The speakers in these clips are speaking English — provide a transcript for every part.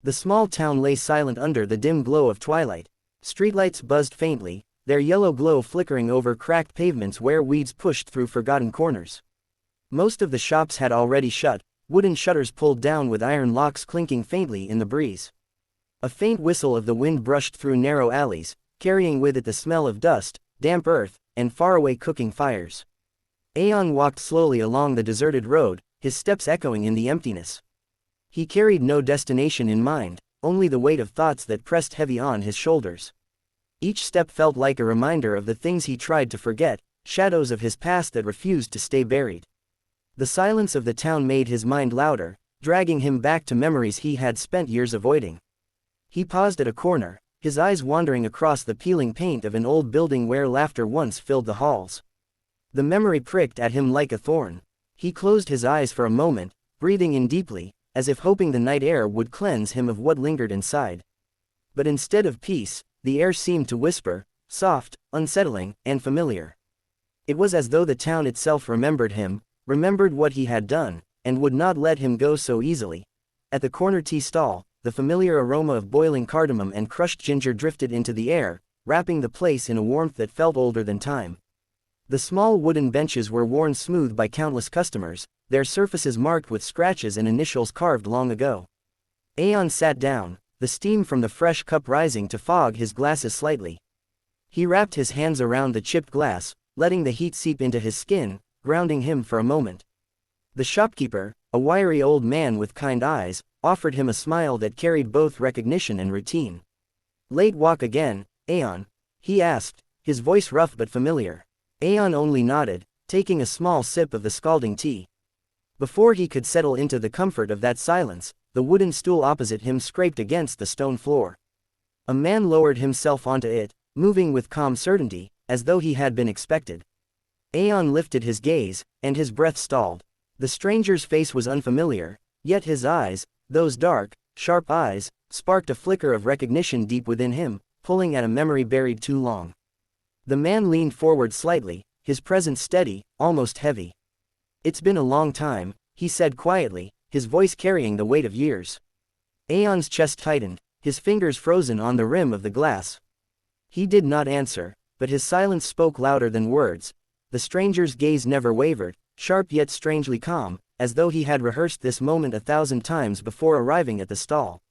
The small town lay silent under the dim glow of twilight. Streetlights buzzed faintly, their yellow glow flickering over cracked pavements where weeds pushed through forgotten corners. Most of the shops had already shut, wooden shutters pulled down with iron locks clinking faintly in the breeze. A faint whistle of the wind brushed through narrow alleys, carrying with it the smell of dust, damp earth, and faraway cooking fires. Aeon walked slowly along the deserted road, his steps echoing in the emptiness. He carried no destination in mind, only the weight of thoughts that pressed heavy on his shoulders. Each step felt like a reminder of the things he tried to forget, shadows of his past that refused to stay buried. The silence of the town made his mind louder, dragging him back to memories he had spent years avoiding. He paused at a corner, his eyes wandering across the peeling paint of an old building where laughter once filled the halls. The memory pricked at him like a thorn. He closed his eyes for a moment, breathing in deeply, as if hoping the night air would cleanse him of what lingered inside. But instead of peace, the air seemed to whisper, soft, unsettling, and familiar. It was as though the town itself remembered him, remembered what he had done, and would not let him go so easily. At the corner tea stall, the familiar aroma of boiling cardamom and crushed ginger drifted into the air, wrapping the place in a warmth that felt older than time. The small wooden benches were worn smooth by countless customers, their surfaces marked with scratches and initials carved long ago. Aeon sat down, the steam from the fresh cup rising to fog his glasses slightly. He wrapped his hands around the chipped glass, letting the heat seep into his skin, grounding him for a moment. The shopkeeper, a wiry old man with kind eyes, offered him a smile that carried both recognition and routine. "Late walk again, Aeon?" he asked, his voice rough but familiar. Aeon only nodded, taking a small sip of the scalding tea. Before he could settle into the comfort of that silence, the wooden stool opposite him scraped against the stone floor. A man lowered himself onto it, moving with calm certainty, as though he had been expected. Aeon lifted his gaze, and his breath stalled. The stranger's face was unfamiliar, yet his eyes, those dark, sharp eyes, sparked a flicker of recognition deep within him, pulling at a memory buried too long. The man leaned forward slightly, his presence steady, almost heavy. "It's been a long time," he said quietly, his voice carrying the weight of years. Aeon's chest tightened, his fingers frozen on the rim of the glass. He did not answer, but his silence spoke louder than words. The stranger's gaze never wavered, sharp yet strangely calm, as though he had rehearsed this moment 1,000 times before arriving at the stall.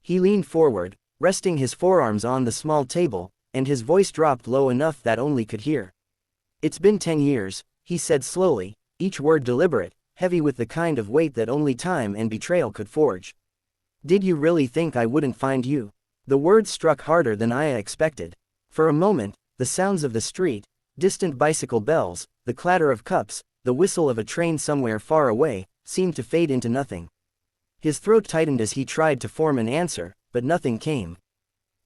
He leaned forward, resting his forearms on the small table, and his voice dropped low enough that only could hear. "It's been 10 years, he said slowly, each word deliberate, heavy with the kind of weight that only time and betrayal could forge. "Did you really think I wouldn't find you?" The words struck harder than I expected. For a moment, the sounds of the street, distant bicycle bells, the clatter of cups, the whistle of a train somewhere far away, seemed to fade into nothing. His throat tightened as he tried to form an answer, but nothing came.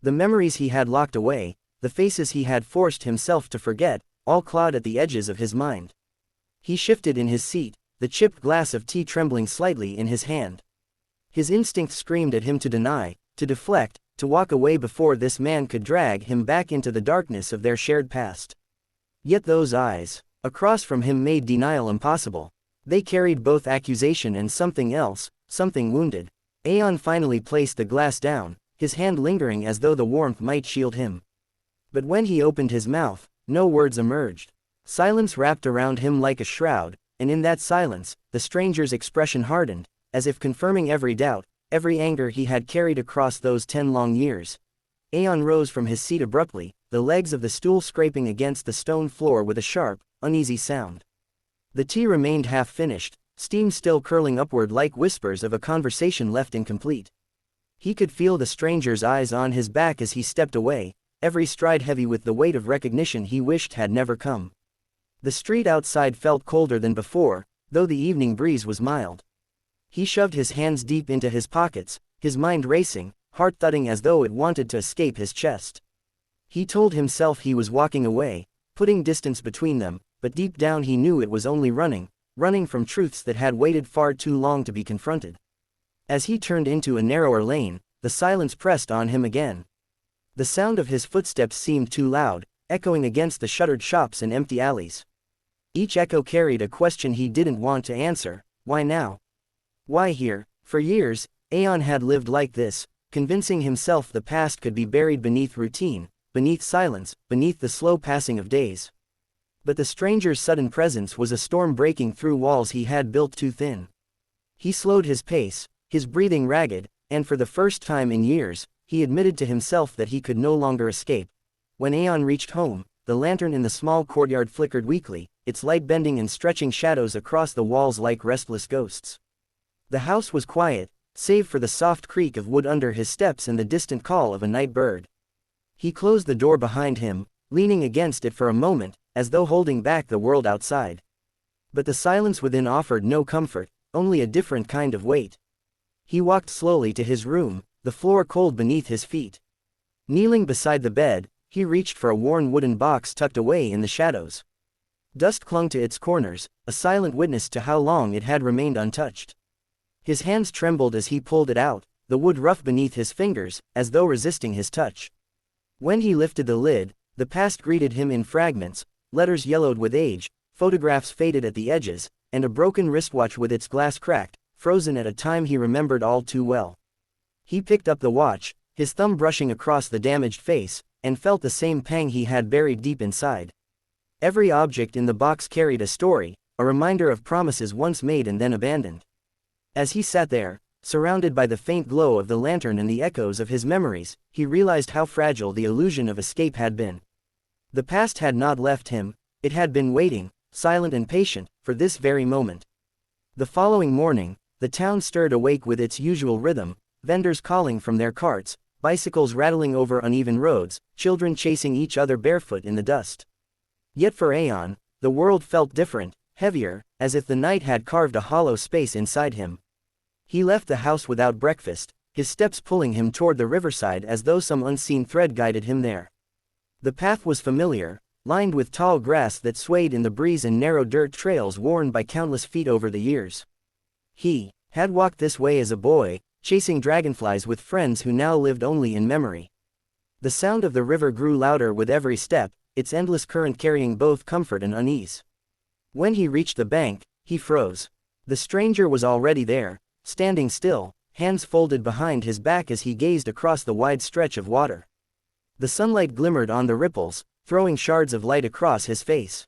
The memories he had locked away, the faces he had forced himself to forget, all clawed at the edges of his mind. He shifted in his seat, the chipped glass of tea trembling slightly in his hand. His instinct screamed at him to deny, to deflect, to walk away before this man could drag him back into the darkness of their shared past. Yet those eyes, across from him, made denial impossible. They carried both accusation and something else, something wounded. Aeon finally placed the glass down, his hand lingering as though the warmth might shield him. But when he opened his mouth, no words emerged. Silence wrapped around him like a shroud, and in that silence, the stranger's expression hardened, as if confirming every doubt, every anger he had carried across those 10 long years. Aeon rose from his seat abruptly, the legs of the stool scraping against the stone floor with a sharp, uneasy sound. The tea remained half-finished, steam still curling upward like whispers of a conversation left incomplete. He could feel the stranger's eyes on his back as he stepped away, every stride heavy with the weight of recognition he wished had never come. The street outside felt colder than before, though the evening breeze was mild. He shoved his hands deep into his pockets, his mind racing, heart thudding as though it wanted to escape his chest. He told himself he was walking away, putting distance between them, but deep down he knew it was only running from truths that had waited far too long to be confronted. As he turned into a narrower lane, the silence pressed on him again. The sound of his footsteps seemed too loud, echoing against the shuttered shops and empty alleys. Each echo carried a question he didn't want to answer. Why now? Why here? For years, Aeon had lived like this, convincing himself the past could be buried beneath routine, beneath silence, beneath the slow passing of days. But the stranger's sudden presence was a storm breaking through walls he had built too thin. He slowed his pace, his breathing ragged, and for the first time in years, he admitted to himself that he could no longer escape. When Aeon reached home, the lantern in the small courtyard flickered weakly, its light bending and stretching shadows across the walls like restless ghosts. The house was quiet, save for the soft creak of wood under his steps and the distant call of a night bird. He closed the door behind him, leaning against it for a moment, as though holding back the world outside. But the silence within offered no comfort, only a different kind of weight. He walked slowly to his room, the floor cold beneath his feet. Kneeling beside the bed, he reached for a worn wooden box tucked away in the shadows. Dust clung to its corners, a silent witness to how long it had remained untouched. His hands trembled as he pulled it out, the wood rough beneath his fingers, as though resisting his touch. When he lifted the lid, the past greeted him in fragments, letters yellowed with age, photographs faded at the edges, and a broken wristwatch with its glass cracked, frozen at a time he remembered all too well. He picked up the watch, his thumb brushing across the damaged face, and felt the same pang he had buried deep inside. Every object in the box carried a story, a reminder of promises once made and then abandoned. As he sat there, surrounded by the faint glow of the lantern and the echoes of his memories, he realized how fragile the illusion of escape had been. The past had not left him, it had been waiting, silent and patient, for this very moment. The following morning, the town stirred awake with its usual rhythm, vendors calling from their carts, bicycles rattling over uneven roads, children chasing each other barefoot in the dust. Yet for Aeon, the world felt different, heavier, as if the night had carved a hollow space inside him. He left the house without breakfast, his steps pulling him toward the riverside as though some unseen thread guided him there. The path was familiar, lined with tall grass that swayed in the breeze and narrow dirt trails worn by countless feet over the years. He had walked this way as a boy, chasing dragonflies with friends who now lived only in memory. The sound of the river grew louder with every step, its endless current carrying both comfort and unease. When he reached the bank, he froze. The stranger was already there, standing still, hands folded behind his back as he gazed across the wide stretch of water. The sunlight glimmered on the ripples, throwing shards of light across his face.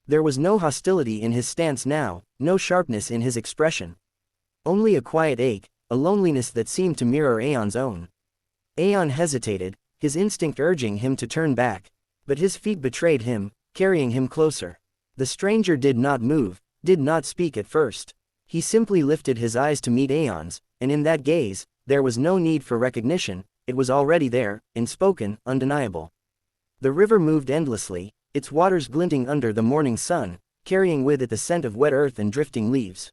There was no hostility in his stance now, no sharpness in his expression. Only a quiet ache, a loneliness that seemed to mirror Aeon's own. Aeon hesitated, his instinct urging him to turn back. But his feet betrayed him, carrying him closer. The stranger did not move, did not speak at first. He simply lifted his eyes to meet Aeon's, and in that gaze, there was no need for recognition, it was already there, unspoken, undeniable. The river moved endlessly, its waters glinting under the morning sun, carrying with it the scent of wet earth and drifting leaves.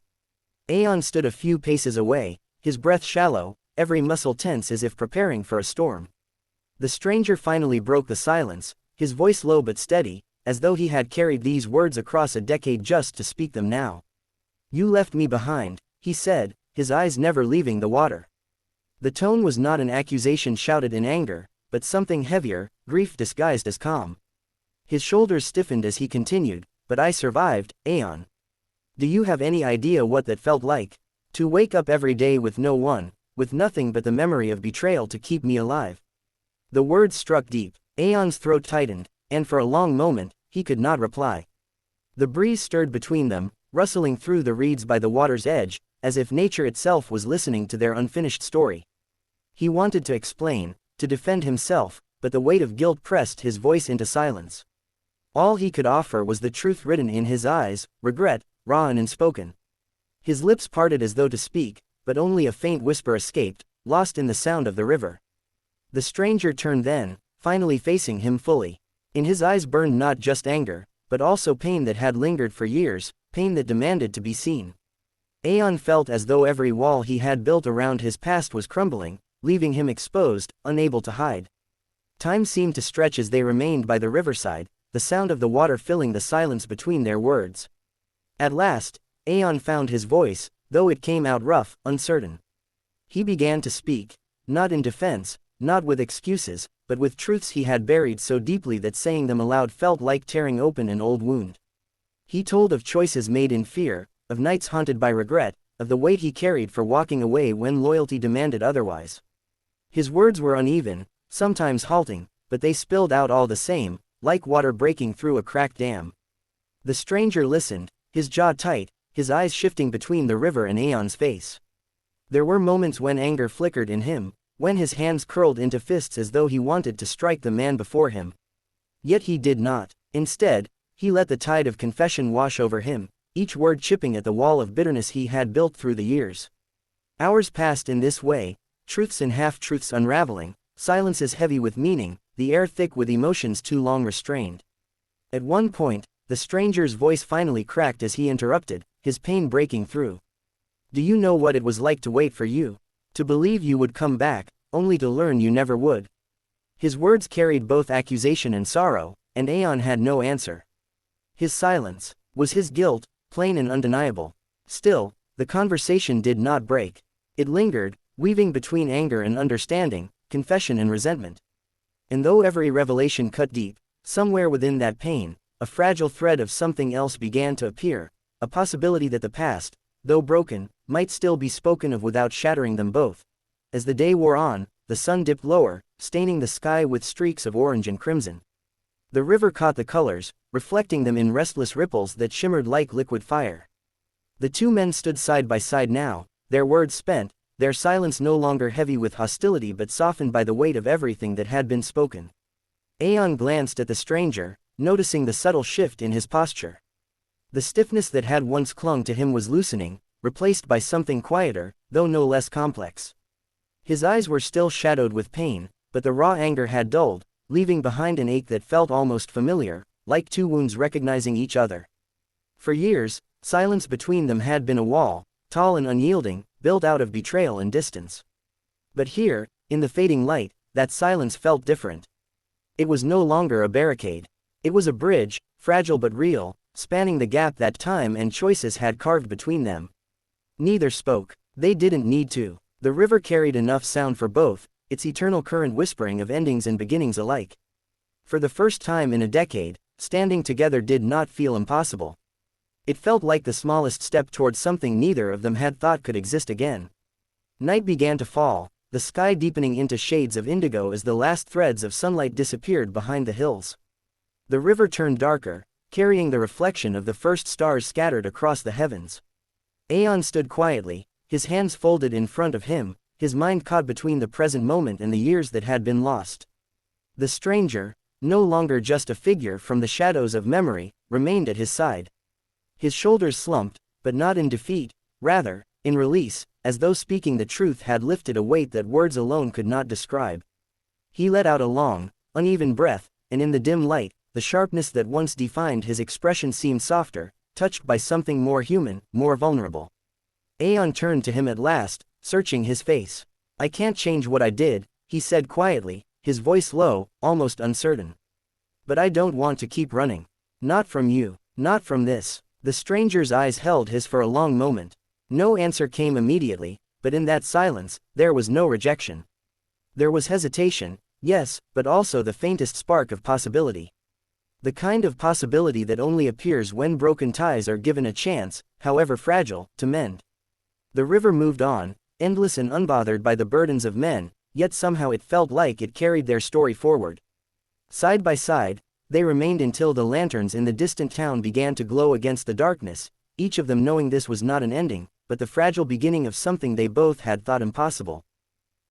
Aeon stood a few paces away, his breath shallow, every muscle tense as if preparing for a storm. The stranger finally broke the silence, his voice low but steady, as though he had carried these words across a decade just to speak them now. "You left me behind," he said, his eyes never leaving the water. The tone was not an accusation shouted in anger, but something heavier, grief disguised as calm. His shoulders stiffened as he continued, "But I survived, Aeon. Do you have any idea what that felt like? To wake up every day with no one, with nothing but the memory of betrayal to keep me alive." The words struck deep. Aeon's throat tightened, and for a long moment, he could not reply. The breeze stirred between them, rustling through the reeds by the water's edge, as if nature itself was listening to their unfinished story. He wanted to explain, to defend himself, but the weight of guilt pressed his voice into silence. All he could offer was the truth written in his eyes, regret, raw and unspoken. His lips parted as though to speak, but only a faint whisper escaped, lost in the sound of the river. The stranger turned then, finally facing him fully. In his eyes burned not just anger, but also pain that had lingered for years, pain that demanded to be seen. Aeon felt as though every wall he had built around his past was crumbling, leaving him exposed, unable to hide. Time seemed to stretch as they remained by the riverside, the sound of the water filling the silence between their words. At last, Aeon found his voice, though it came out rough, uncertain. He began to speak, not in defense, not with excuses, but with truths he had buried so deeply that saying them aloud felt like tearing open an old wound. He told of choices made in fear, of nights haunted by regret, of the weight he carried for walking away when loyalty demanded otherwise. His words were uneven, sometimes halting, but they spilled out all the same, like water breaking through a cracked dam. The stranger listened, his jaw tight, his eyes shifting between the river and Aeon's face. There were moments when anger flickered in him, when his hands curled into fists as though he wanted to strike the man before him. Yet he did not. Instead, he let the tide of confession wash over him, each word chipping at the wall of bitterness he had built through the years. Hours passed in this way, truths and half-truths unraveling, silences heavy with meaning, the air thick with emotions too long restrained. At one point, the stranger's voice finally cracked as he interrupted, his pain breaking through. "Do you know what it was like to wait for you? To believe you would come back, only to learn you never would?" His words carried both accusation and sorrow, and Aeon had no answer. His silence was his guilt, plain and undeniable. Still, the conversation did not break. It lingered, weaving between anger and understanding, confession and resentment. And though every revelation cut deep, somewhere within that pain, a fragile thread of something else began to appear, a possibility that the past, though broken, might still be spoken of without shattering them both. As the day wore on, the sun dipped lower, staining the sky with streaks of orange and crimson. The river caught the colors, reflecting them in restless ripples that shimmered like liquid fire. The two men stood side by side now, their words spent, their silence no longer heavy with hostility but softened by the weight of everything that had been spoken. Aeon glanced at the stranger, noticing the subtle shift in his posture. The stiffness that had once clung to him was loosening, replaced by something quieter, though no less complex. His eyes were still shadowed with pain, but the raw anger had dulled, leaving behind an ache that felt almost familiar, like two wounds recognizing each other. For years, silence between them had been a wall, tall and unyielding, built out of betrayal and distance. But here, in the fading light, that silence felt different. It was no longer a barricade. It was a bridge, fragile but real, spanning the gap that time and choices had carved between them. Neither spoke. They didn't need to. The river carried enough sound for both, its eternal current whispering of endings and beginnings alike. For the first time in a decade, standing together did not feel impossible. It felt like the smallest step towards something neither of them had thought could exist again. Night began to fall, the sky deepening into shades of indigo as the last threads of sunlight disappeared behind the hills. The river turned darker, carrying the reflection of the first stars scattered across the heavens. Aeon stood quietly, his hands folded in front of him, his mind caught between the present moment and the years that had been lost. The stranger, no longer just a figure from the shadows of memory, remained at his side. His shoulders slumped, but not in defeat, rather, in release, as though speaking the truth had lifted a weight that words alone could not describe. He let out a long, uneven breath, and in the dim light, the sharpness that once defined his expression seemed softer, touched by something more human, more vulnerable. Aeon turned to him at last, searching his face. "I can't change what I did," he said quietly, his voice low, almost uncertain. "But I don't want to keep running. Not from you, not from this." The stranger's eyes held his for a long moment. No answer came immediately, but in that silence, there was no rejection. There was hesitation, yes, but also the faintest spark of possibility. The kind of possibility that only appears when broken ties are given a chance, however fragile, to mend. The river moved on, endless and unbothered by the burdens of men, yet somehow it felt like it carried their story forward. Side by side, they remained until the lanterns in the distant town began to glow against the darkness, each of them knowing this was not an ending, but the fragile beginning of something they both had thought impossible.